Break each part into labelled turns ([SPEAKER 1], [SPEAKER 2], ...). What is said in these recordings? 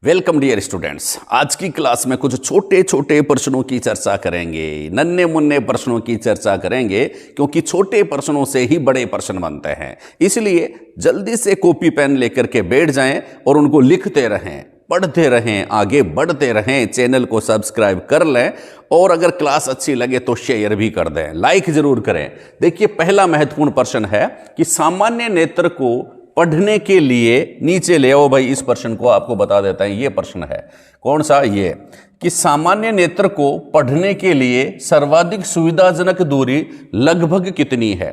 [SPEAKER 1] Welcome dear students. आज की class में कुछ छोटे छोटे प्रश्नों की चर्चा करेंगे, नन्हे मुन्ने प्रश्नों की चर्चा करेंगे, क्योंकि छोटे प्रश्नों से ही बड़े प्रश्न बनते हैं। इसलिए जल्दी से कॉपी पेन लेकर के बैठ जाएं और उनको लिखते रहें, पढ़ते रहें, आगे बढ़ते रहें। चैनल को सब्सक्राइब कर लें और अगर क्लास अच्छी लगे तो शेयर भी कर दें, लाइक जरूर करें। देखिए, पहला महत्वपूर्ण प्रश्न है कि सामान्य नेत्र को पढ़ने के लिए नीचे ले आओ। भाई, इस प्रश्न को आपको बता देता है। ये प्रश्न है कौन सा? ये कि सामान्य नेत्र को पढ़ने के लिए सर्वाधिक सुविधाजनक दूरी लगभग कितनी है।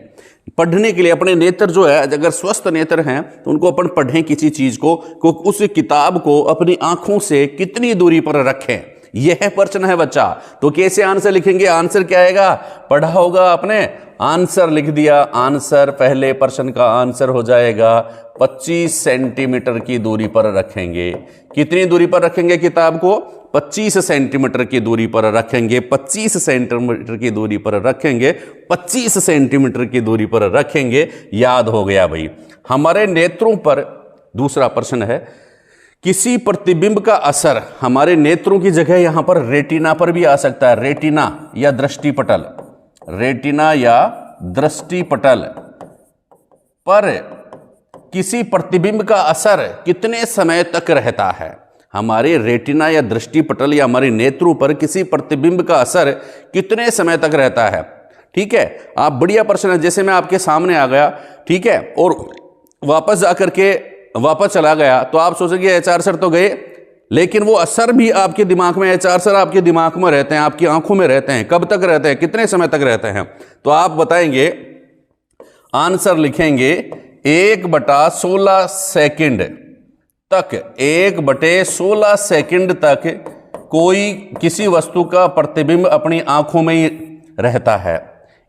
[SPEAKER 1] पढ़ने के लिए अपने नेत्र जो है, अगर स्वस्थ नेत्र हैं तो उनको अपन पढ़ें किसी चीज को उस किताब को अपनी आंखों से कितनी दूरी पर रखें, यह प्रश्न है बच्चा। तो कैसे आंसर लिखेंगे? आंसर क्या आएगा? पढ़ा होगा आपने, आंसर लिख दिया। आंसर, पहले प्रश्न का आंसर हो जाएगा 25 सेंटीमीटर की दूरी पर रखेंगे। कितनी दूरी पर रखेंगे किताब को? 25 सेंटीमीटर की दूरी पर रखेंगे। 25 सेंटीमीटर की दूरी पर रखेंगे। 25 सेंटीमीटर की दूरी पर रखेंगे। याद हो गया भाई। हमारे नेत्रों पर दूसरा प्रश्न है, किसी प्रतिबिंब का असर हमारे नेत्रों की जगह यहां पर रेटिना पर भी आ सकता है। रेटिना या दृष्टिपटल, रेटिना या दृष्टिपटल पर किसी प्रतिबिंब का असर कितने समय तक रहता है। हमारे रेटिना या दृष्टिपटल या हमारे नेत्रों पर किसी प्रतिबिंब का असर कितने समय तक रहता है। ठीक है, आप बढ़िया प्रश्न है। जैसे मैं आपके सामने आ गया, ठीक है, और वापस जाकर के वापस चला गया तो आप सोचेंगे एचआर सर तो गए, लेकिन वो असर भी आपके दिमाग में, एचआर सर आपके दिमाग में रहते हैं, आपकी आंखों में रहते हैं। कब तक रहते हैं, कितने समय तक रहते हैं? तो आप बताएंगे, आंसर लिखेंगे 1/16 सेकंड तक। 1/16 सेकंड तक कोई किसी वस्तु का प्रतिबिंब अपनी आंखों में ही रहता है।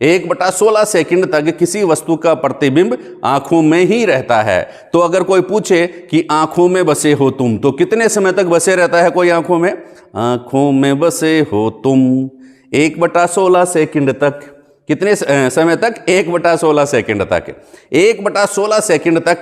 [SPEAKER 1] 1/16 सेकंड तक किसी वस्तु का प्रतिबिंब आंखों में ही रहता है। तो अगर कोई पूछे कि आंखों में बसे हो तुम, तो कितने समय तक बसे रहता है कोई आंखों में? आंखों में बसे हो तुम 1/16 सेकंड तक। कितने समय तक? 1/16 सेकंड तक। 1/16 सेकंड तक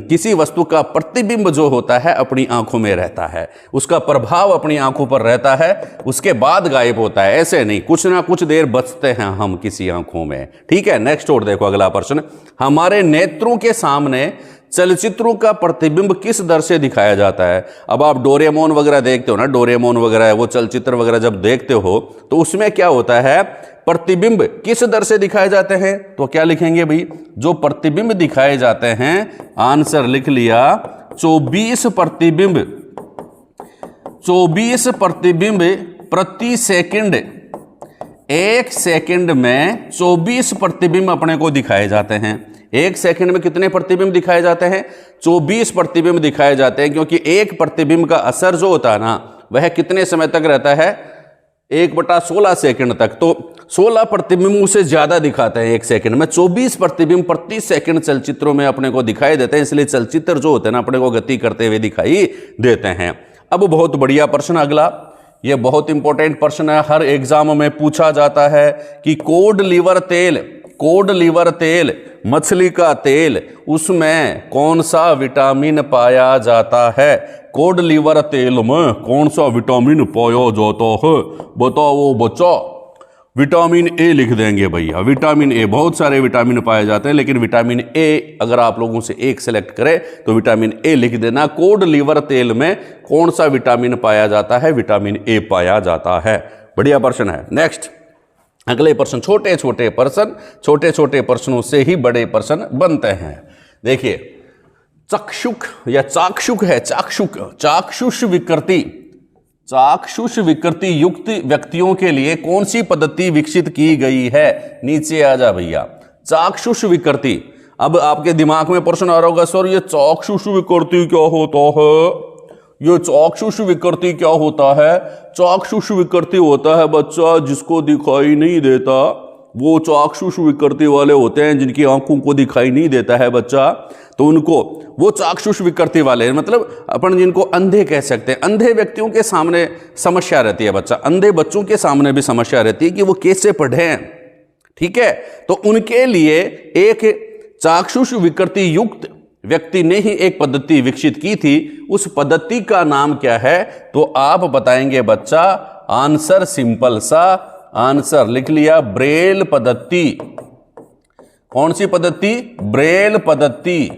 [SPEAKER 1] किसी वस्तु का प्रतिबिंब जो होता है अपनी आंखों में रहता है, उसका प्रभाव अपनी आंखों पर रहता है, उसके बाद गायब होता है। ऐसे नहीं, कुछ ना कुछ देर बचते हैं हम किसी आंखों में। ठीक है, नेक्स्ट और देखो अगला प्रश्न। हमारे नेत्रों के सामने चलचित्रों का प्रतिबिंब किस दर से दिखाया जाता है? अब आप डोरेमोन वगैरह देखते हो ना, डोरेमोन वगैरह है, वो चलचित्र वगैरह जब देखते हो तो उसमें क्या होता है, प्रतिबिंब किस दर से दिखाए जाते हैं? तो क्या लिखेंगे भाई? जो प्रतिबिंब दिखाए जाते हैं, आंसर लिख लिया 24 प्रतिबिंब। 24 प्रतिबिंब प्रति सेकंड। 1 सेकंड में 24 प्रतिबिंब अपने को दिखाए जाते हैं। 1 सेकंड में कितने प्रतिबिंब दिखाए जाते हैं? 24 प्रतिबिंब दिखाए जाते हैं, क्योंकि एक प्रतिबिंब का असर जो होता है ना, वह कितने समय तक रहता है? 1/16 सेकंड तक। तो 16 प्रतिबिंब से ज्यादा दिखाते हैं 1 सेकंड में। 24 प्रतिबिंब प्रति सेकंड चलचित्रों में अपने को दिखाई देते हैं, इसलिए चलचित्र जो होते हैं ना, अपने को गति करते हुए दिखाई देते हैं। अब बहुत बढ़िया प्रश्न अगला, यह बहुत इंपॉर्टेंट प्रश्न है, हर एग्जाम में पूछा जाता है कि कोड लीवर तेल, कोड लीवर तेल, मछली का तेल, उसमें कौन सा विटामिन पाया जाता है? कोड लीवर तेल में कौन सा विटामिन पाया जाता है? बताओ बच्चा। विटामिन ए लिख देंगे भैया। विटामिन ए, बहुत सारे विटामिन पाए जाते हैं, लेकिन विटामिन ए अगर आप लोगों से एक सेलेक्ट करें तो विटामिन ए लिख देना। कोड लीवर तेल में कौन सा विटामिन पाया जाता है? विटामिन ए पाया जाता है। बढ़िया प्रश्न है। नेक्स्ट अगले प्रश्न, छोटे छोटे प्रश्न, छोटे छोटे प्रश्नों से ही बड़े प्रश्न बनते हैं। देखिए, चक्षुक या चाक्षुक है, चाक्षुक, चाक्षुष विकृति, चाक्षुष विकृति युक्त व्यक्तियों के लिए कौन सी पद्धति विकसित की गई है? नीचे आ जा भैया। चाक्षुष विकृति। अब आपके दिमाग में प्रश्न आ रहा होगा, सर ये चाक्षुष विकृति क्या होता है? ये चाक्षुष विकृति क्या होता है? चाक्षुष विकृति होता है बच्चा जिसको दिखाई नहीं देता, वो चाक्षुष विकृति वाले होते हैं जिनकी आंखों को दिखाई नहीं देता है बच्चा, तो उनको वो चाक्षुष विकृति वाले, मतलब अपन जिनको अंधे कह सकते हैं। अंधे व्यक्तियों के सामने समस्या रहती है बच्चा, अंधे बच्चों के सामने भी समस्या रहती है कि वो कैसे पढ़ें। ठीक है, तो उनके लिए एक चाक्षुष विकृति युक्त व्यक्ति ने ही एक पद्धति विकसित की थी, उस पद्धति का नाम क्या है? तो आप बताएंगे बच्चा, आंसर सिंपल सा आंसर लिख लिया, ब्रेल पद्धति। कौन सी पद्धति? ब्रेल पद्धति।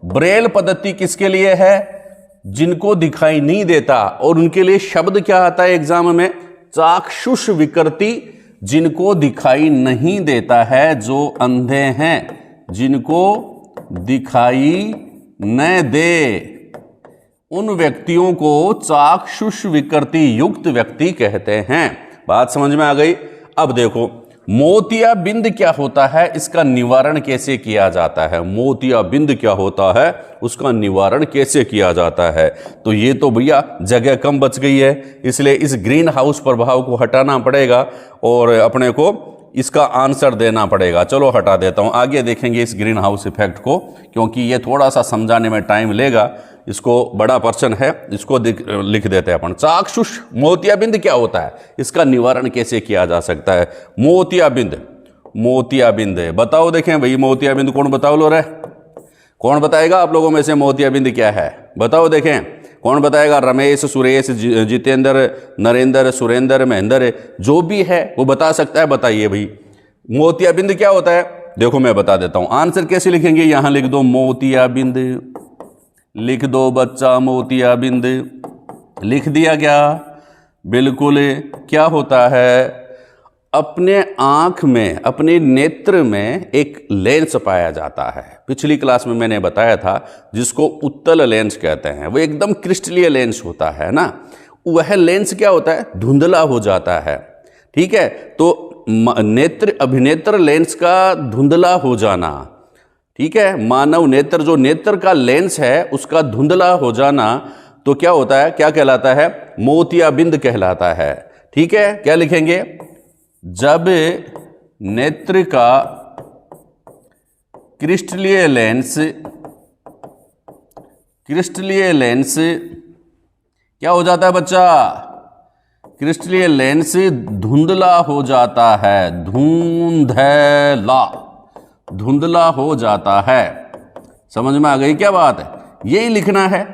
[SPEAKER 1] ब्रेल पद्धति किसके लिए है? जिनको दिखाई नहीं देता, और उनके लिए शब्द क्या आता है एग्जाम में? चाक्षुष विकृति। जिनको दिखाई नहीं देता है, जो अंधे हैं, जिनको दिखाई न दे, उन व्यक्तियों को चाक्षुष विकृति युक्त व्यक्ति कहते हैं। बात समझ में आ गई? अब देखो, मोतियाबिंद क्या होता है, इसका निवारण कैसे किया जाता है? मोतियाबिंद क्या होता है, उसका निवारण कैसे किया जाता है? तो ये तो भैया जगह कम बच गई है, इसलिए इस ग्रीन हाउस प्रभाव को हटाना पड़ेगा और अपने को इसका आंसर देना पड़ेगा। चलो हटा देता हूं, आगे देखेंगे इस ग्रीन हाउस इफेक्ट को, क्योंकि ये थोड़ा सा समझाने में टाइम लेगा। इसको बड़ा प्रश्न है, इसको लिख देते हैं अपन। चाक्षुष मोतियाबिंद क्या होता है, इसका निवारण कैसे किया जा सकता है? मोतियाबिंद, मोतियाबिंद बताओ, देखें भाई मोतियाबिंद कौन बताओ लो रे, कौन बताएगा आप लोगों में से मोतियाबिंद क्या है? बताओ देखें, कौन बताएगा? रमेश, सुरेश, जितेंद्र, नरेंद्र, सुरेंद्र, महेंद्र, जो भी है वो बता सकता है। बताइए भाई मोतियाबिंद क्या होता है? देखो मैं बता देता हूं, आंसर कैसे लिखेंगे? यहां लिख दो मोतियाबिंद, लिख दो बच्चा मोतियाबिंद। लिख दिया क्या? बिल्कुल। क्या होता है? अपने आंख में, अपने नेत्र में एक लेंस पाया जाता है। पिछली क्लास में मैंने बताया था, जिसको उत्तल लेंस कहते हैं। वो एकदम क्रिस्टलीय लेंस होता है ना। वह लेंस क्या होता है? धुंधला हो जाता है। ठीक है, तो नेत्र, अभिनेत्र लेंस का धुंधला हो जाना, ठीक है, मानव नेत्र जो नेत्र का लेंस है उसका धुंधला हो जाना, तो क्या होता है, क्या कहलाता है? मोतियाबिंद कहलाता है। ठीक है, क्या लिखेंगे? जब नेत्र का क्रिस्टलीय लेंस क्या हो जाता है बच्चा? क्रिस्टलीय लेंस धुंधला हो जाता है, धुंधला हो जाता है। समझ में आ गई क्या बात है? यही लिखना है।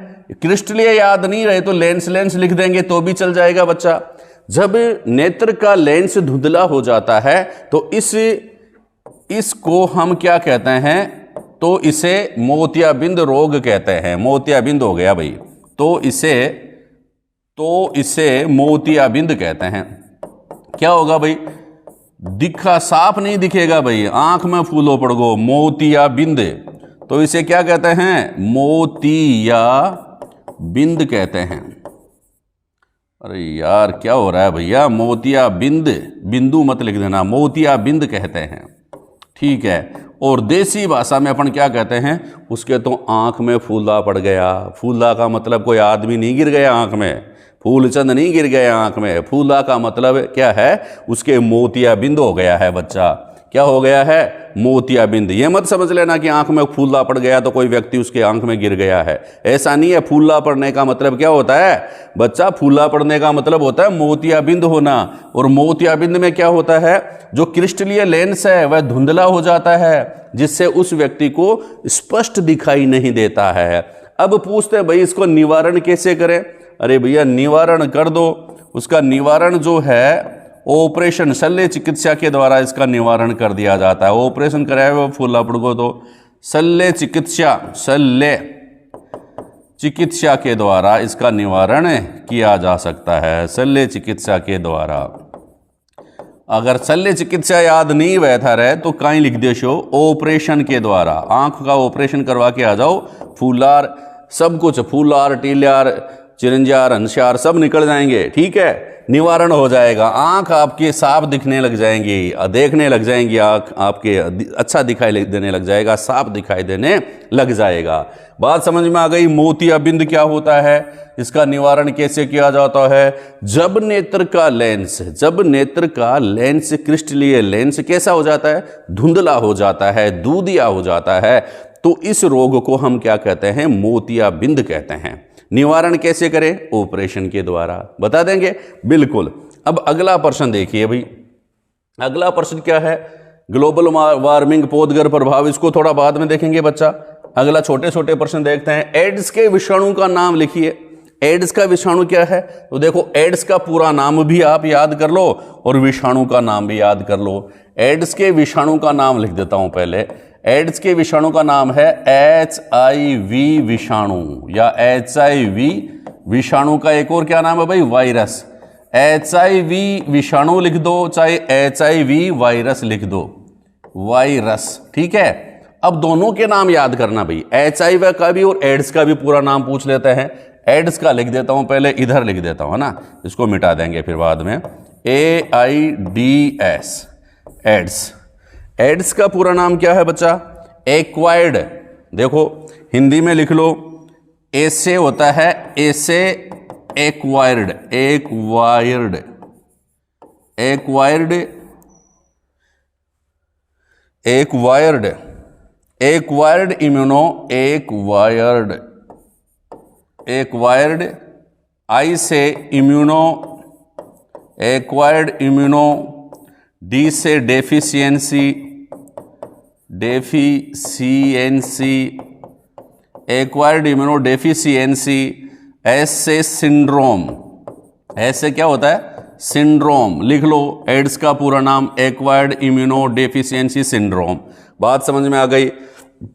[SPEAKER 1] क्रिस्टलीय याद नहीं रहे तो लेंस लिख देंगे तो भी चल जाएगा बच्चा। जब नेत्र का लेंस धुंधला हो जाता है तो इसको हम क्या कहते हैं? तो इसे मोतियाबिंद रोग कहते हैं। मोतियाबिंद हो गया भाई, तो इसे मोतियाबिंद कहते हैं। क्या होगा भाई? दिखा साफ नहीं दिखेगा भाई, आंख में फूलो पड़ गो, मोतियाबिंद। तो इसे क्या कहते हैं? मोतियाबिंद कहते हैं। अरे यार क्या हो रहा है भैया? मोतियाबिंद, बिंदु मत लिख देना, मोतियाबिंद कहते हैं। ठीक है, और देसी भाषा में अपन क्या कहते हैं? उसके तो आंख में फूला पड़ गया। फूला का मतलब कोई आदमी नहीं गिर गया आंख में, फूलचंद नहीं गिर गया आंख में। फूला का मतलब क्या है? उसके मोतियाबिंद हो गया है बच्चा। क्या हो गया है? मोतियाबिंद। ये मत समझ लेना कि आंख में फूला पड़ गया तो कोई व्यक्ति उसके आंख में गिर गया है, ऐसा नहीं है। फूला पड़ने का मतलब क्या होता है बच्चा? फूला पड़ने का मतलब होता है मोतियाबिंद होना। और मोतियाबिंद में क्या होता है? जो क्रिस्टलीय लेंस है वह धुंधला हो जाता है, जिससे उस व्यक्ति को स्पष्ट दिखाई नहीं देता है। अब पूछते हैं भाई इसको निवारण कैसे करें? अरे भैया निवारण कर दो। उसका निवारण जो है ऑपरेशन, शल्य चिकित्सा के द्वारा इसका निवारण कर दिया जाता है। ऑपरेशन कराए हुए फूला पड़ गो तो शल्य चिकित्सा के द्वारा इसका निवारण किया जा सकता है। शल्य चिकित्सा के द्वारा। अगर शल्य चिकित्सा याद नहीं बैठा रहे तो कहीं लिख दे शो ऑपरेशन के द्वारा। आंख का ऑपरेशन करवा के आ जाओ, फूलार सब कुछ, फूलार, टीलार, चिरंजार, हंसियार सब निकल जाएंगे। ठीक है, निवारण हो जाएगा। आंख आपके साफ दिखने लग जाएंगी, देखने लग जाएंगी, आंख आपके अच्छा दिखाई देने लग जाएगा, साफ दिखाई देने लग जाएगा। बात समझ में आ गई? मोतियाबिंद क्या होता है, इसका निवारण कैसे किया जाता है? जब नेत्र का लेंस क्रिस्टलीय लेंस कैसा हो जाता है? धुंधला हो जाता है, दूधिया हो जाता है, तो इस रोग को हम क्या कहते हैं? मोतियाबिंद कहते हैं। निवारण कैसे करें? ऑपरेशन के द्वारा। बता देंगे? बिल्कुल। अब अगला प्रश्न देखिए भाई। अगला प्रश्न क्या है? ग्लोबल वार्मिंग, पौधगर प्रभाव, इसको थोड़ा बाद में देखेंगे बच्चा। अगला छोटे छोटे प्रश्न देखते हैं। एड्स के विषाणु का नाम लिखिए। एड्स का विषाणु क्या है? तो देखो, एड्स का पूरा नाम भी आप याद कर लो और विषाणु का नाम भी याद कर लो। एड्स के विषाणु का नाम लिख देता हूं पहले। एड्स के विषाणु का नाम है HIV विषाणु, या HIV विषाणु का एक और क्या नाम है भाई? वायरस। HIV विषाणु लिख दो, चाहे HIV वायरस लिख दो, वायरस। ठीक है, अब दोनों के नाम याद करना भाई, HIV का भी और एड्स का भी पूरा नाम पूछ लेते हैं। एड्स का लिख देता हूं पहले, इधर लिख देता हूं, है ना, इसको मिटा देंगे फिर बाद में। AIDS, ads. एड्स का पूरा नाम क्या है बच्चा? एक्वायर्ड। देखो हिंदी में लिख लो, ए से होता है, ए से acquired, acquired, acquired, acquired, acquired immuno, acquired, acquired. I से इम्यूनो, एक्वायर्ड इम्यूनो। डी से deficiency, deficiency, acquired immuno deficiency. S से सिंड्रोम, एस से क्या होता है? सिंड्रोम। लिख लो एड्स का पूरा नाम, एक्वायर्ड इम्यूनो डेफिशिएंसी सिंड्रोम। बात समझ में आ गई?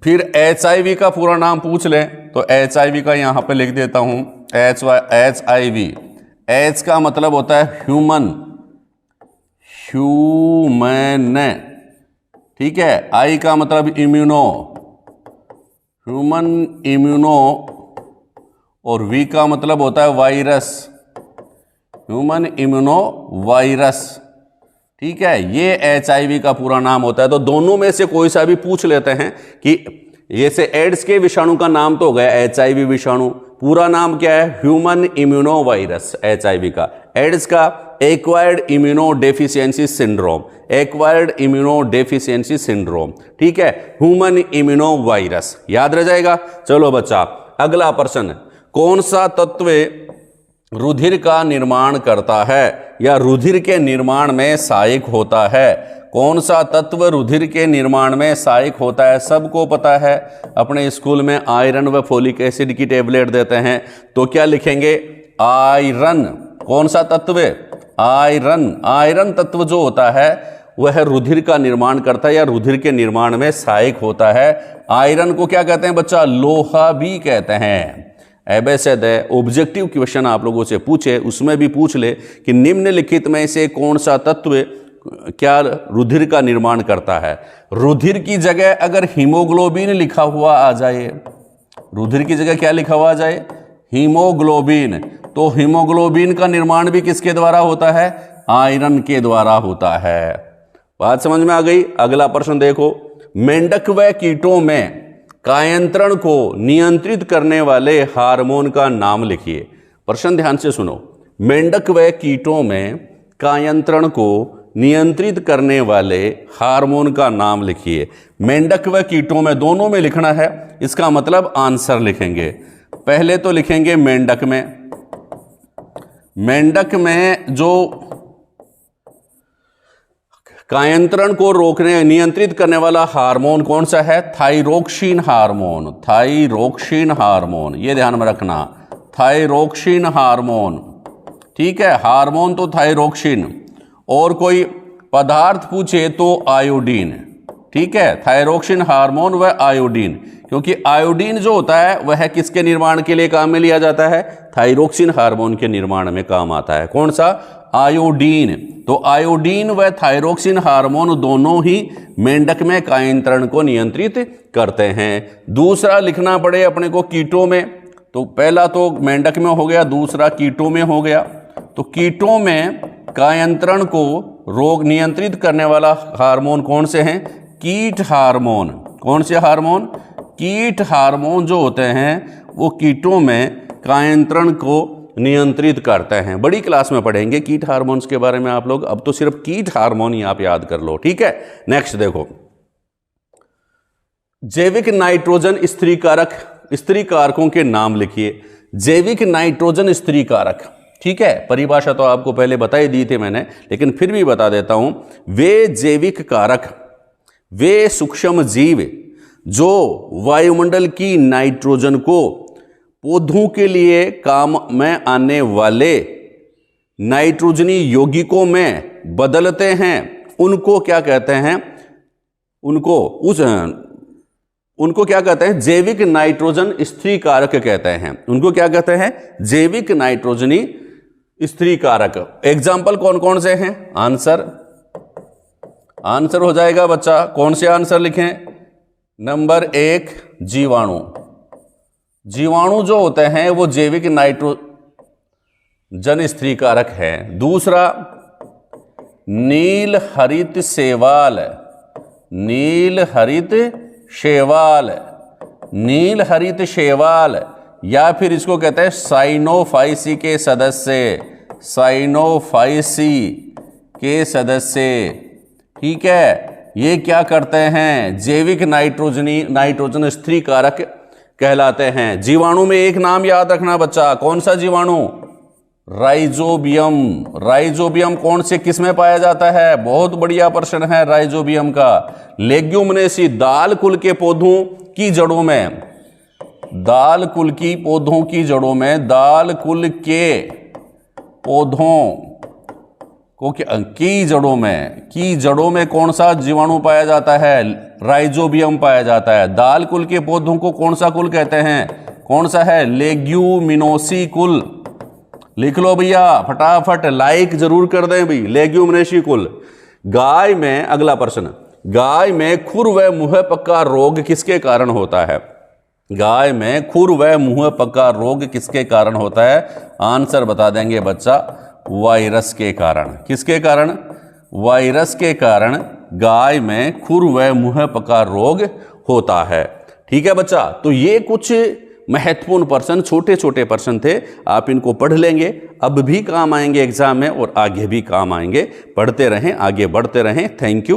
[SPEAKER 1] फिर HIV का पूरा नाम पूछ लें तो HIV का यहां पे लिख देता हूं, HIV। H का मतलब होता है ह्यूमन, ह्यूमन। ठीक है, I का मतलब इम्यूनो, ह्यूमन इम्यूनो, और V का मतलब होता है वायरस, ह्यूमन इम्यूनो वायरस। ठीक है, ये HIV का पूरा नाम होता है। तो दोनों में से कोई सा भी पूछ लेते हैं कि ये से एड्स के विषाणु का नाम तो हो गया HIV विषाणु, पूरा नाम क्या है? ह्यूमन इम्यूनो वायरस HIV का। एड्स का acquired immuno deficiency syndrome, acquired immuno deficiency syndrome. ठीक है, ह्यूमन इम्यूनो वायरस याद रह जाएगा। चलो बच्चा, अगला प्रश्न, कौन सा तत्व रुधिर का निर्माण करता है या रुधिर के निर्माण में सहायक होता है? कौन सा तत्व रुधिर के निर्माण में सहायक होता है? सबको पता है, अपने स्कूल में आयरन व फोलिक एसिड की टेबलेट देते हैं, तो क्या लिखेंगे? आयरन। कौन सा तत्व? आयरन। आयरन तत्व जो होता है वह रुधिर का निर्माण करता है या रुधिर के निर्माण में सहायक होता है। आयरन को क्या कहते हैं बच्चा? लोहा भी कहते हैं। एबेसेड है, ऑब्जेक्टिव क्वेश्चन आप लोगों से पूछे, उसमें भी पूछ ले कि निम्नलिखित में से कौन सा तत्व क्या रुधिर का निर्माण करता है? रुधिर की जगह अगर हीमोग्लोबिन लिखा हुआ आ जाए, रुधिर की जगह क्या लिखा हुआ आ जाए? हीमोग्लोबिन, तो हीमोग्लोबिन का निर्माण भी किसके द्वारा होता है? आयरन के द्वारा होता है। बात समझ में आ गई? अगला प्रश्न देखो, मेंढक व कीटों में कायंत्रण को नियंत्रित करने वाले हार्मोन का नाम लिखिए। प्रश्न ध्यान से सुनो, मेंढक व कीटों में कायंत्रण को नियंत्रित करने वाले हार्मोन का नाम लिखिए। मेंढक व कीटों में, दोनों में लिखना है, इसका मतलब आंसर लिखेंगे। पहले तो लिखेंगे मेंढक में, मेंढक में जो कायंत्रण को रोकने नियंत्रित करने वाला हार्मोन कौन सा है? थाइरोक्सिन हार्मोन, थाइरोक्सिन हार्मोन, ये ध्यान में रखना, थाइरोक्सिन हार्मोन। ठीक है, हार्मोन तो थाइरोक्सिन, और कोई पदार्थ पूछे तो आयोडीन। ठीक है, थाइरोक्सिन हार्मोन व आयोडीन, क्योंकि आयोडीन जो होता है वह किसके निर्माण के लिए काम में लिया जाता है? थाइरोक्सिन हार्मोन के निर्माण में काम आता है। कौन सा? आयोडीन। तो आयोडीन व थाइरोक्सिन हार्मोन दोनों ही मेंढक में कायंत्रण को नियंत्रित करते हैं। दूसरा लिखना पड़े अपने को कीटों में, तो पहला तो मेंढक में हो गया, दूसरा कीटों में हो गया। तो कीटों में कायंत्रण को रोग नियंत्रित करने वाला हार्मोन कौन से हैं? कीट हार्मोन। कौन से हार्मोन? कीट हार्मोन जो होते हैं वो कीटों में कायंत्रण को नियंत्रित करते हैं। बड़ी क्लास में पढ़ेंगे कीट हार्मोन्स के बारे में आप लोग, अब तो सिर्फ कीट हार्मोन ही आप याद कर लो। ठीक है, नेक्स्ट देखो, जैविक नाइट्रोजन स्त्री कारकों के नाम लिखिए। जैविक नाइट्रोजन स्त्री कारक, ठीक है, परिभाषा तो आपको पहले बता ही दी थी मैंने, लेकिन फिर भी बता देता हूं। वे जैविक कारक, वे सूक्ष्म जीव जो वायुमंडल की नाइट्रोजन को पौधों के लिए काम में आने वाले नाइट्रोजनी यौगिकों में बदलते हैं, उनको क्या कहते हैं? उनको क्या कहते हैं? जैविक नाइट्रोजन स्थिरीकारक कहते हैं। उनको क्या कहते हैं? जैविक नाइट्रोजनी स्थिरीकारक। एग्जाम्पल कौन कौन से हैं? आंसर हो जाएगा बच्चा। कौन से आंसर लिखें? नंबर 1 जीवाणु। जीवाणु जो होते हैं वो जैविक नाइट्रोजन स्थिरीकारक है। दूसरा नील हरित शैवाल। नील हरित शैवाल या फिर इसको कहते हैं साइनोफाइसी के सदस्य। ठीक है, ये क्या करते हैं? जैविक नाइट्रोजन स्थिरीकारक कहलाते हैं। जीवाणु में एक नाम याद रखना बच्चा। कौन सा जीवाणु? राइजोबियम। राइजोबियम कौन से किस में पाया जाता है? बहुत बढ़िया प्रश्न है राइजोबियम का। लेग्यूमिनेसी दाल कुल के पौधों की जड़ों में, दाल कुल के पौधों को की जड़ों में कौन सा जीवाणु पाया जाता है? राइजोबियम पाया जाता है। दाल कुल के पौधों को कौन सा कुल कहते हैं? कौन सा है? लेग्यूमिनोसी कुल। लिख लो भैया फटाफट, लाइक जरूर कर दें भाई। लेग्यूमिनेसी कुल। गाय में, अगला प्रश्न, गाय में खुर व मुंह पक्का रोग किसके कारण होता है? गाय में खुर व मुंह पक्का रोग किसके कारण होता है? आंसर बता देंगे बच्चा, वायरस के कारण। किसके कारण? वायरस के कारण गाय में खुर व मुंह पक्का रोग होता है। ठीक है बच्चा, तो ये कुछ महत्वपूर्ण प्रश्न, छोटे छोटे प्रश्न थे। आप इनको पढ़ लेंगे, अब भी काम आएंगे एग्जाम में और आगे भी काम आएंगे। पढ़ते रहें, आगे बढ़ते रहें। Thank you.